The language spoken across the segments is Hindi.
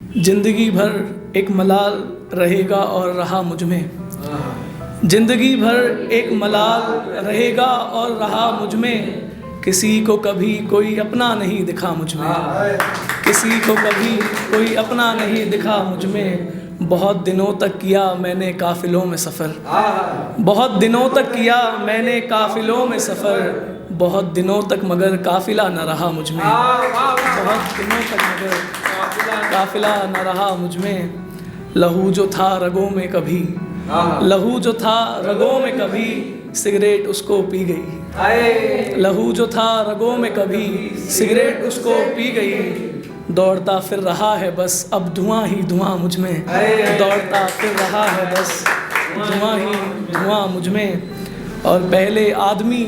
जिंदगी भर एक मलाल रहेगा और रहा मुझ में। जिंदगी भर एक मलाल रहेगा और रहा मुझ में। किसी को कभी कोई अपना नहीं दिखा मुझ में। किसी को कभी कोई अपना नहीं दिखा मुझ में। बहुत दिनों तक किया मैंने काफिलों में सफ़र। बहुत दिनों तक किया मैंने काफिलों में सफ़र। बहुत दिनों तक मगर काफिला न रहा मुझ में। बहुत दिनों तक मगर काफिला न रहा मुझ में। लहू जो था रगों में कभी, लहू जो था रगों में कभी, सिगरेट उसको पी गई। लहू जो था रगों में कभी, सिगरेट उसको पी गई। दौड़ता फिर रहा है बस अब धुआं ही धुआं मुझ में। दौड़ता फिर रहा है बस धुआं ही धुआं मुझ में। और पहले आदमी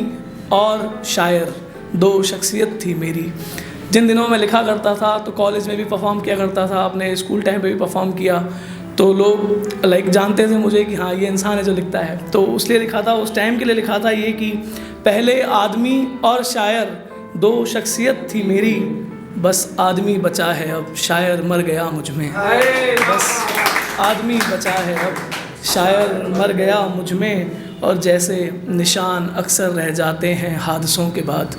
और शायर, दो शख्सियत थी मेरी। जिन दिनों में लिखा करता था तो कॉलेज में भी परफॉर्म किया करता था, अपने स्कूल टाइम पे भी परफॉर्म किया, तो लोग जानते थे मुझे कि हाँ ये इंसान है जो लिखता है। तो उसलिए लिखा था, उस टाइम के लिए लिखा था ये कि पहले आदमी और शायर, दो शख्सियत थी मेरी। बस आदमी बचा है अब शायर मर गया मुझ में। बस आदमी बचा है अब शायर मर गया मुझ में। और जैसे निशान अक्सर रह जाते हैं हादसों के बाद,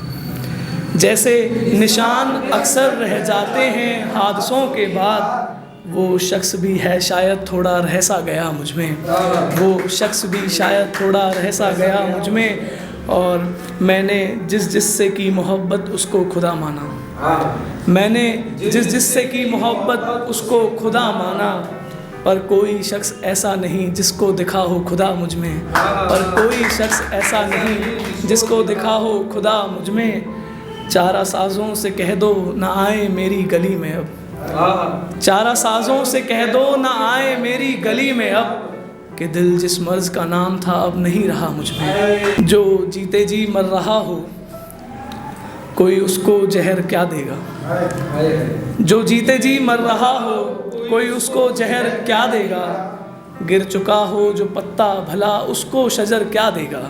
जैसे निशान अक्सर रह जाते हैं हादसों के बाद, वो शख्स भी है शायद थोड़ा रह सा गया मुझ में। वो शख्स भी शायद थोड़ा रह सा गया मुझ में। और मैंने जिससे की मोहब्बत उसको खुदा माना। मैंने जिससे की मोहब्बत उसको खुदा माना। पर कोई शख्स ऐसा नहीं जिसको दिखा हो खुदा मुझ में। पर कोई शख्स ऐसा नहीं जिसको दिखा हो खुदा मुझ में। चारा साजों से कह दो ना आए मेरी गली में अब। चारा साजों से कह दो ना आए मेरी गली में अब, कि दिल जिस मर्ज का नाम था अब नहीं रहा मुझ में। जो जीते जी मर रहा हो कोई उसको जहर क्या देगा। जो जीते जी मर रहा हो कोई उसको जहर क्या देगा। गिर चुका हो जो पत्ता भला उसको शजर क्या देगा।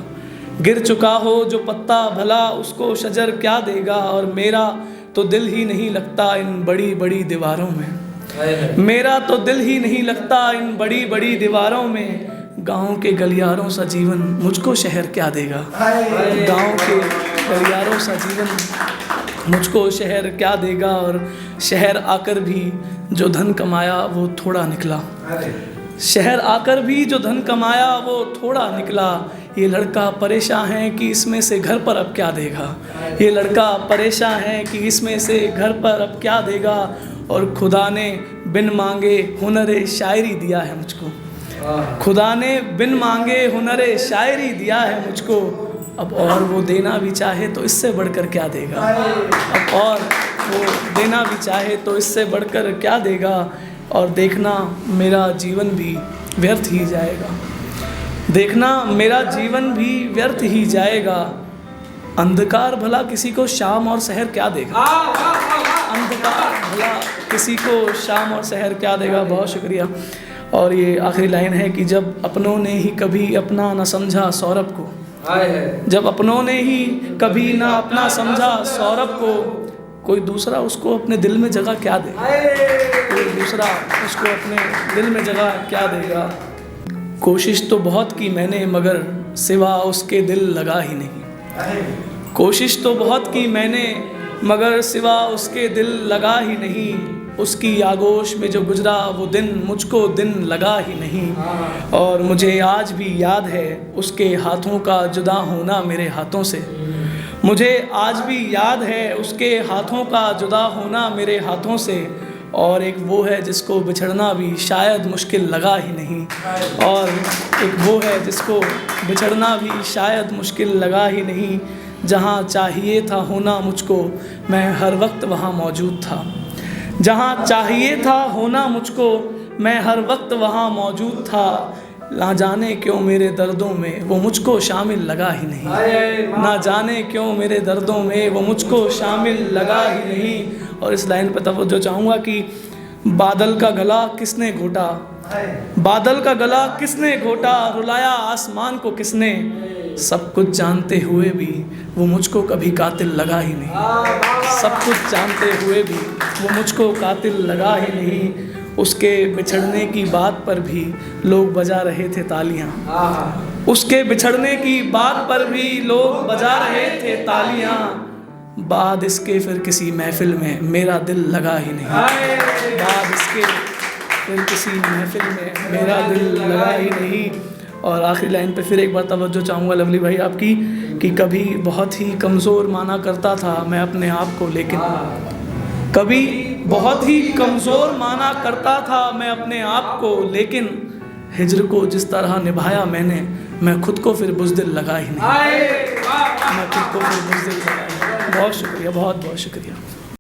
गिर चुका हो जो पत्ता भला उसको शजर क्या देगा। और मेरा तो दिल ही नहीं लगता इन बड़ी बड़ी दीवारों में। मेरा तो दिल ही नहीं लगता इन बड़ी बड़ी दीवारों में। गाँव के गलियारों सा जीवन मुझको शहर क्या देगा। गाँव के गलियारों सा जीवन मुझको शहर क्या देगा। और शहर आकर भी जो धन कमाया वो थोड़ा निकला। शहर आकर भी जो धन कमाया वो थोड़ा निकला। ये लड़का परेशान है कि इसमें से घर पर अब क्या देगा। ये लड़का परेशान है कि इसमें से घर पर अब क्या देगा। और खुदा ने बिन मांगे हुनरे शायरी दिया है मुझको। खुदा ने बिन मांगे हुनरे शायरी दिया है मुझको। अब और वो देना भी चाहे तो इससे बढ़कर क्या देगा। अब और वो देना भी चाहे तो इससे बढ़कर क्या देगा। और देखना मेरा जीवन भी व्यर्थ ही जाएगा। देखना मेरा जीवन भी व्यर्थ ही जाएगा। अंधकार भला किसी को शाम और शहर क्या देगा। अंधकार भला किसी को शाम और शहर क्या देगा। बहुत शुक्रिया। और ये आखिरी लाइन है कि जब अपनों ने ही कभी अपना न समझा सौरभ को। जब अपनों ने ही कभी ना अपना समझा सौरभ को, कोई दूसरा उसको अपने दिल में जगह क्या दे। कोई दूसरा उसको अपने दिल में जगह क्या देगा। कोशिश तो बहुत की मैंने मगर सिवा उसके दिल लगा ही नहीं। कोशिश तो बहुत की मैंने मगर सिवा उसके दिल लगा ही नहीं। उसकी आगोश में जो गुजरा वो दिन मुझको दिन लगा ही नहीं। और मुझे आज भी याद है उसके हाथों का जुदा होना मेरे हाथों से। मुझे आज भी याद है उसके हाथों का जुदा होना मेरे हाथों से। और एक वो है जिसको बिछड़ना भी शायद मुश्किल लगा ही नहीं। और एक वो है जिसको बिछड़ना भी शायद मुश्किल लगा ही नहीं। जहाँ चाहिए था होना मुझको मैं हर वक्त वहाँ मौजूद था। जहाँ चाहिए था होना मुझको मैं हर वक्त वहाँ मौजूद था। ना जाने क्यों मेरे दर्दों में वो मुझको शामिल लगा ही नहीं। ना जाने क्यों मेरे दर्दों में वो मुझको शामिल लगा ही नहीं। और इस लाइन पर तवज्जो चाहूँगा कि बादल का गला किसने घोटा। बादल का गला किसने घोटा। रुलाया आसमान को किसने। सब कुछ जानते हुए भी वो मुझको कभी कातिल लगा ही नहीं। सब कुछ जानते हुए भी वो मुझको कातिल लगा ही नहीं। उसके बिछड़ने की बात पर भी लोग बजा रहे थे तालियां। उसके बिछड़ने की बात पर भी लोग बजा रहे थे तालियां। बाद इसके फिर किसी महफिल में मेरा दिल लगा ही नहीं। बाद इसके फिर किसी महफिल में मेरा दिल लगा ही नहीं। और आखिरी लाइन पे फिर एक बार तवज्जो चाहूँगा लवली भाई आपकी, कि कभी बहुत ही कमज़ोर माना करता था मैं अपने आप को, लेकिन कभी बहुत ही कमज़ोर माना करता था मैं अपने आप को, लेकिन हिज्र को जिस तरह निभाया मैंने, मैं खुद को फिर बुज़दिल लगा ही नहीं। मैं खुद को फिर बुज़दिल लगा ही नहीं। बहुत शुक्रिया, बहुत बहुत शुक्रिया।